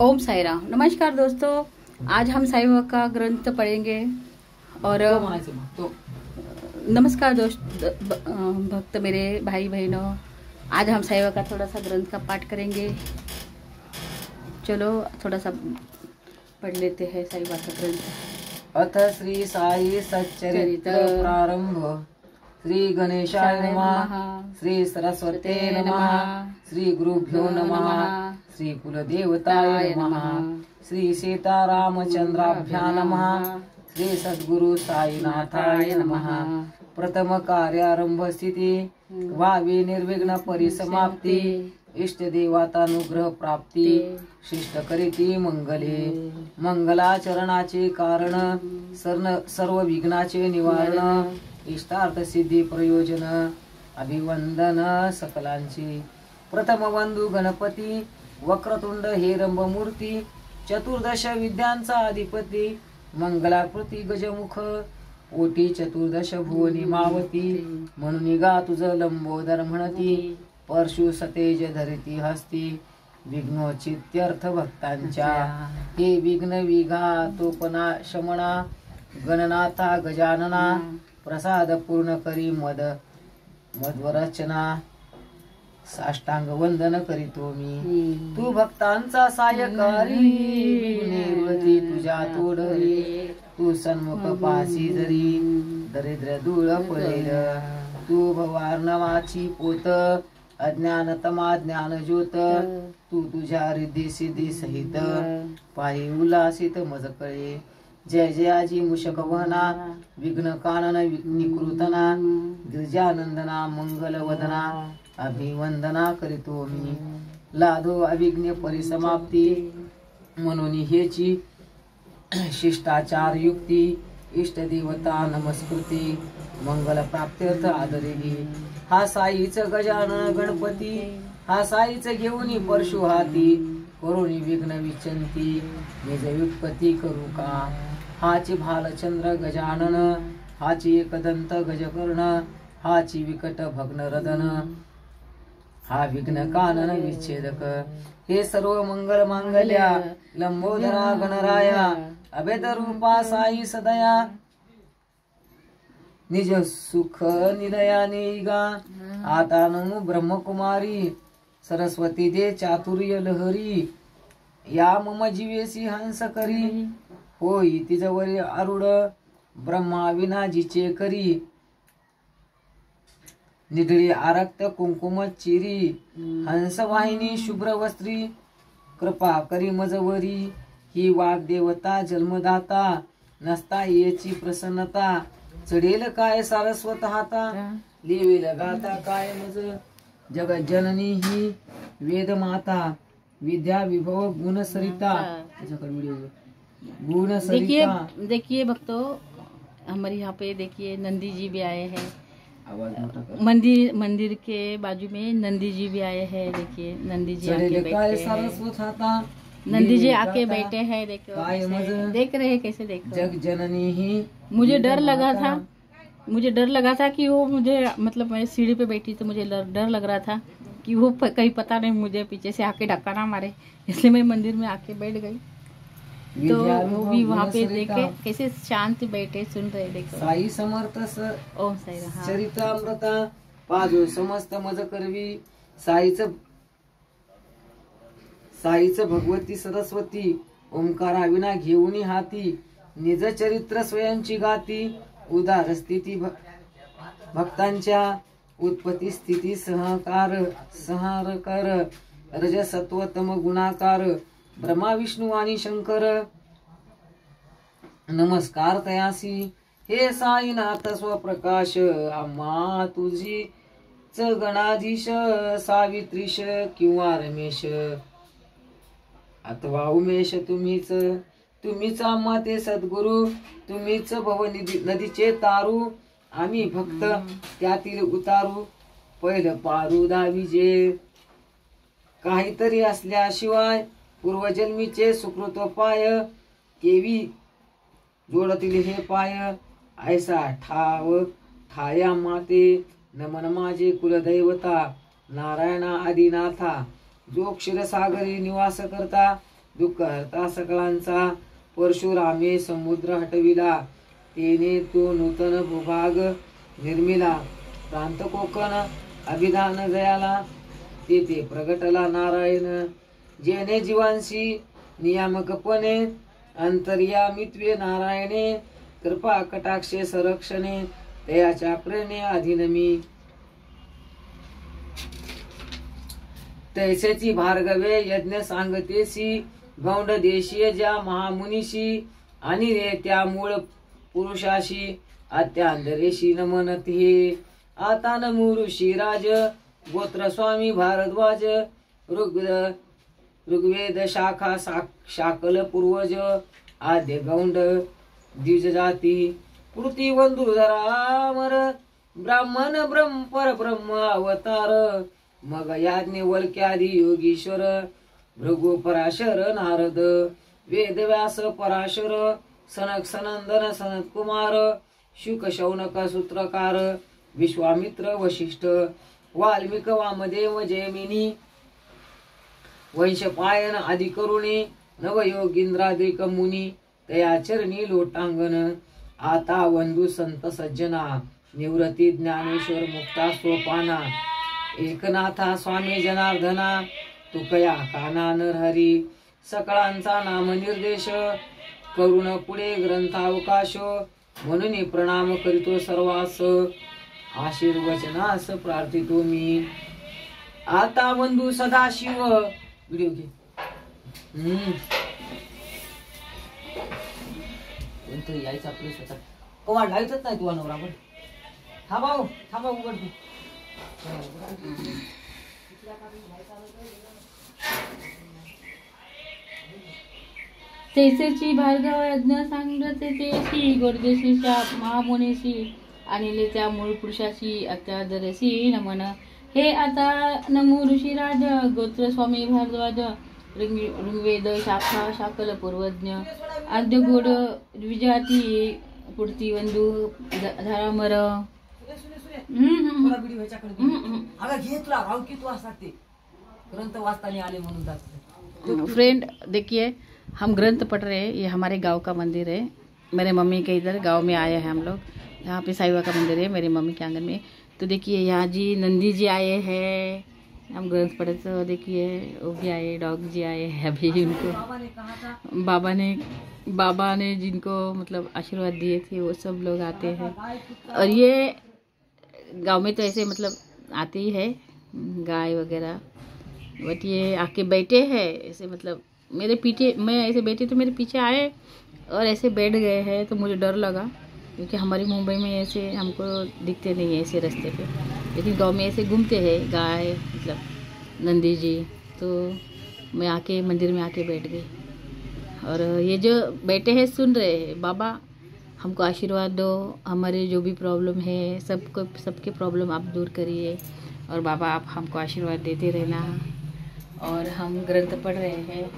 ओम साई राम। नमस्कार दोस्तों, आज हम साई बाबा का ग्रंथ पढ़ेंगे और नमस्कार भक्त मेरे भाई बहनों, आज हम साई बाबा का थोड़ा सा ग्रंथ का पाठ करेंगे। चलो थोड़ा सा पढ़ लेते हैं साई बाबा का ग्रंथ। अथ श्री साई सच्चरित्र प्रारंभ। श्री गणेशाय नमः, श्री सरस्वते नमः, श्री गुरुभ्यो नमः, श्री कुलदेवताय नमः, श्री सीतारामचंद्राभ्यां नमः, श्री सद्गुरु साईनाथाय नमः। प्रथम कार्यारंभ स्थिती व्हावी निर्विघ्न परिसमाप्ती, इष्ट देवतानुग्रह प्राप्ती, शिष्ट करीती मंगले। मंगलाचरणाचे कारण सर्व विघ्नाचे निवारण, इष्टार्थ सिद्धी प्रयोजन, अभिवंदन सकलांची। प्रथम वंदू गणपती, वक्रतुंड हेरंब मूर्ती, चतुर्दश विद्यांचा अधिपती, मंगलाकृती गजमुख, ओटी चतुर्दश भुवनी मावती, म्हणून गा तुझ लंबोदर म्हणती, परशु सतेज धरिती हस्ती, विघ्नोचित्यर्थ भक्तांच्या। हे विघ्न विघातोपना शमना, गणनाथा गजानना, प्रसाद पूर्ण करी मध्वरचना, साष्टांग वंदन करीतो मी। तू भक्तांचा सायकारी, विघ्नेवती तुझ्या तोडरी, तू सन्मुख पासी जरी, दरिद्र दूर पडेल। तू भवार्णवाची पोत, अज्ञान तमा ज्ञान ज्योत, तू तुझ्या रिद्धी सिद्धी सहित, पायी उल्हासित मज कळे। जय जयाजी मूषक वहना, विघ्न कानन निकृतना, गिरिजानंदना मंगल वदना, अभिवंदना करीतो मी। लाधो अविघ्न परिसमाप्ती, म्हणून हेची शिष्टाचार युक्ती, इष्ट देवता नमस्कृती, मंगल प्राप्त्यर्थ आदरेली। हा साईच गजानन गणपती, हा साईच घेऊनी परशु हाती, करुणी विघ्न विचंती, निज व्युत्पत्ती करू का। हाची भालचंद्र गजानन, हाची एकदंत गजकर्ण, हाची विकट भग्न रदन, हा विघ्न कानन विच्छेदक। हे सर्व मंगल मांगल्या, लंबोदरा गणराया, अभेद रूपा साई सदया, निज सुख निलयाने गा। आता नमो ब्रह्मकुमारी, सरस्वती दे चातुर्य लहरी, या मम जीवेसी हंस करी, होई तिजवरी आरूढ, ब्रह्मा विना जिचे करी, निधळी आरक्त कुंकुम चिरी, हंस वाहिनी शुभ्र वस्त्री, कृपा करी मजवरी, ही वाग्देवता जन्मदाता, नसता येची प्रसन्नता, चढेल काय सारस्वत हाता, लिवेल गाता काय मज, जगत जननी ही वेद माता, विद्या विभव गुण सरिता। गुण सरिता। देखिए भक्तों, हमारे यहाँ पे देखिए नंदी जी भी आए हैं। मंदिर के बाजू में नंदी जी भी आए हैं। देखिए नंदी जी आके बैठे हैं। नंदी जी आके बैठे हैं। देखो देख रहे हैं कैसे, देखो जग जननी ही। मुझे डर लगा था कि वो मुझे, मतलब मैं सीढ़ी पे बैठी तो मुझे डर लग रहा था कि वो कहीं पता नहीं मुझे पीछे से आके धक्का ना मारे, इसलिए मैं मंदिर में आके बैठ गई। तो वो भी वहाँ पे देखे कैसे शांति बैठे सुन रहे। देखो साई समर्थ ओम साई राम। चरितामृता पाजो समस्त मज करवी, साईच भगवती सरस्वती, ओंकारा विना घेऊनी हाती, निज चरित्र स्वयंची गाती, उदार स्थिती भक्तांच्या, उत्पत्ती स्थिती संहार कर, रजसत्व तम गुणाकार, ब्रह्मा विष्णू आणि शंकर, नमस्कार तयासी। हे साईनाथ स्वप्रकाश, आम्हा तुझी च गणाधीश, सावित्रीश किंवा रमेश, अथवा उमेश तुम्हीच आम्हा ते सद्गुरु, तुम्हीच भव नदीचे तारू, आम्ही भक्त त्यातील उतारू, पहिलं पारू दाविजे, काहीतरी असल्याशिवाय पूर्वजन्मीचे सुकृत पाय, केवी जोडतील हे पाय, ऐसा ठाया माते, नमन माझे कुलदैवता, नारायणा आदिनाथा, जो क्षीरसागरी निवास करता, दुःख हरता सकळांचा परशुरामे समुद्र हटविला तेने तो नूतन भूभाग निर्मिला प्रांत कोकण अभिधान जयाला तेथे प्रगटला नारायण जेने जीवांशी नियामकपणे अंतर्यामित्वे नारायणे कृपा कटाक्षे संरक्षणे तयाच्या प्रेरणे अधीनमी तैसेची भार्गवे यज्ञ सांगतेसी गौंड देशीय ज्या महामुनीशी आणि रे त्या मूळ पुरुषाशी अत्यांतरेशी नमनत हे आता नमो ऋषीराज गोत्र स्वामी भारद्वाज ऋग्वेद शाखा शाकल पूर्वज आद्य गौंड द्विज जाती कृती वंदुधरामर ब्राह्मण परब्रह्म अवतार मग याज्ञवल्क्यादि योगीश्वर भृगु पराशर नारद वेदव्यास पराशर सनक सनंदन सनत कुमार शुक शौनक सूत्रकार विश्वामित्र वशिष्ठ वाल्मिक वामदेव जयमिनी वंशपायन आदि करुणे नवयोगींद्रादिक मुनी तया चरणी लोटांगण आता वंदू संत सज्जना निवृत्ती ज्ञानेश्वर मुक्ता सोपाना एकनाथा स्वामी जनार्दना तुकया काना नरहरी सकळांचा नाम निर्देश करुण पुढे ग्रंथावकाश म्हणून प्रणाम करीतो सर्वास आशीर्वचनास प्रार्थितो मी आता बंधू सदाशिव व्हिडिओ घे यायचं आपले स्वतः कवा लाईतच नाही तुला नवरा पण थांबा उघडते तैसेची भार्गव यज्ञ सांगते तेशी गोरदेशी महामुनीशी आणि त्या मूळ पुरुषाशी अत्यादरेशी नमन हे आता नमो ऋषीराज गोत्र स्वामी भारद्वाज ऋग्वेद शाखा शाकल पूर्वज्ञ आद्य गोड द्विजाती पुढती वंदू धरामर फ्रेंड देखिए हम ग्रंथ पढ़ रहे हैं। ये हमारे गांव का मंदिर है। मेरे मम्मी के इधर गांव में आए हैं हम लोग। यहाँ पे साईं बाबा का मंदिर है मेरी मम्मी के आंगन में। तो देखिए यहाँ जी नंदी जी आए हैं। हम ग्रंथ पढ़े तो देखिए वो भी आए, डॉग जी आए हैं अभी। उनको बाबा ने जिनको मतलब आशीर्वाद दिए थे वो सब लोग आते हैं। और ये गांव में तो ऐसे मतलब आते ही है गाय वगैरह, बट ये आके बैठे हैं ऐसे मतलब मेरे पीछे। मैं ऐसे बैठी तो मेरे पीछे आए और ऐसे बैठ गए हैं तो मुझे डर लगा, क्योंकि हमारी मुंबई में ऐसे हमको दिखते नहीं है ऐसे रास्ते पे, लेकिन गांव में ऐसे घूमते हैं गाय मतलब नंदी जी। तो मैं आके मंदिर में आके बैठ गई और ये जो बैठे हैं सुन रहे हैं, बाबा हमको आशीर्वाद दो, हमारे जो भी प्रॉब्लम है सबके प्रॉब्लम आप दूर करिए और बाबा आप हमको आशीर्वाद देते रहना। और हम ग्रंथ पढ़ रहे हैं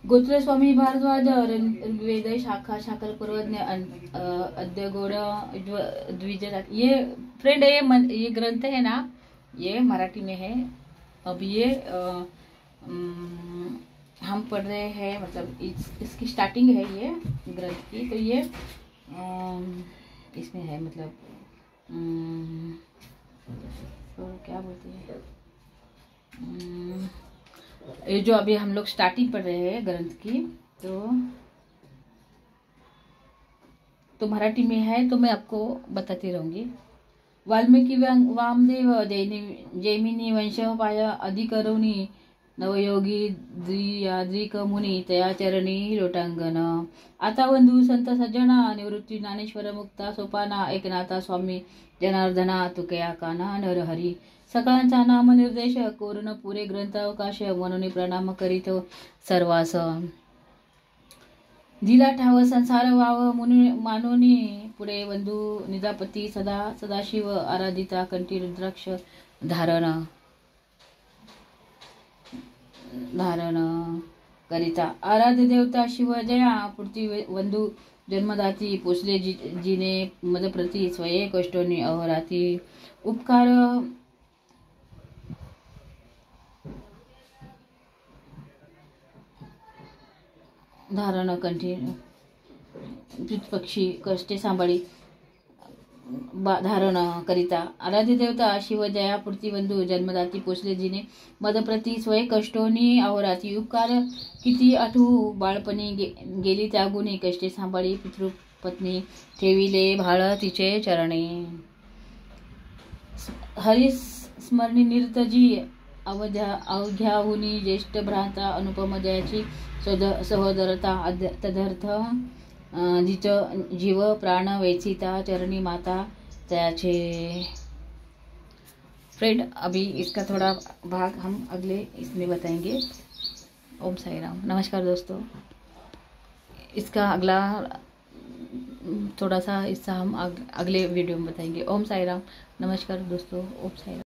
गोत्र स्वामी भारद्वाज ऋग्वेद शाखा शाकल पूर्वज्ञ अद्य गौड़ द्विज। ये फ्रेंड ये ग्रंथ है ना, ये मराठी में है। अब ये हम पढ़ रहे हैं मतलब इसकी स्टार्टिंग है ये ग्रंथ की। तो ये इसमें है मतलब तो क्या बोलते हैं, ये जो अभी हम लोग स्टार्टिंग पढ़ रहे हैं ग्रंथ की, तो मराठी में है तो मैं आपको बताती रहूँगी। वाल्मीकि वामदेव जैमिनी वंशपाय अधिकरुणी नवयोगी द्वियाद्रिक मुनी तया चरणी लोटांगण। आता वंदू संत सज्जना निवृत्ती ज्ञानेश्वर मुक्ता सोपाना एकनाथा स्वामी जनार्दना तुकया काना नरहरी। सकळांचा नाम निर्देश करून पुरे ग्रंथ अवकाश म्हणून प्रणाम करीत सर्वास। दिला ठाव संसार वाव मानोनी पुढे वंदू निजापती सदाशिव आराधिता कंठी रुद्राक्ष धारण करिता। आराध्य देवता शिव जया पुढती वंदू जन्मदाती पोचले जिने मदप्रती स्वये कष्टोनी अहोराती। उपकार धारण कंठी पक्षी कष्टे सांभाळी धारण करिता आराध्य देवता शिव जयापूर्ती बंधू जन्मदाती पोचले जिने मदप्रती स्वय कष्टोनी अहोराती उपकार किती आठवू बाळपणी गेली त्यागुणी कष्टे सांभाळी पितृपत्नी ठेविले भाळ तिचे चरणे हरिस्मरणी निरतजी अवघ्याहुनी ज्येष्ठ भ्राता अनुपम जयाची सहोदरता तदर्थ जिच जीव प्राण वेचिता चरणी माता त्याचे। फ्रेंड अभी इसका थोड़ा भाग हम अगले इसमें बताएंगे। ओम साई राम। नमस्कार दोस्तों, इसका अगला थोड़ा सा हिस्सा हम अगले वीडियो में बताएंगे। ओम साई राम। नमस्कार दोस्तों, ओम साई राम।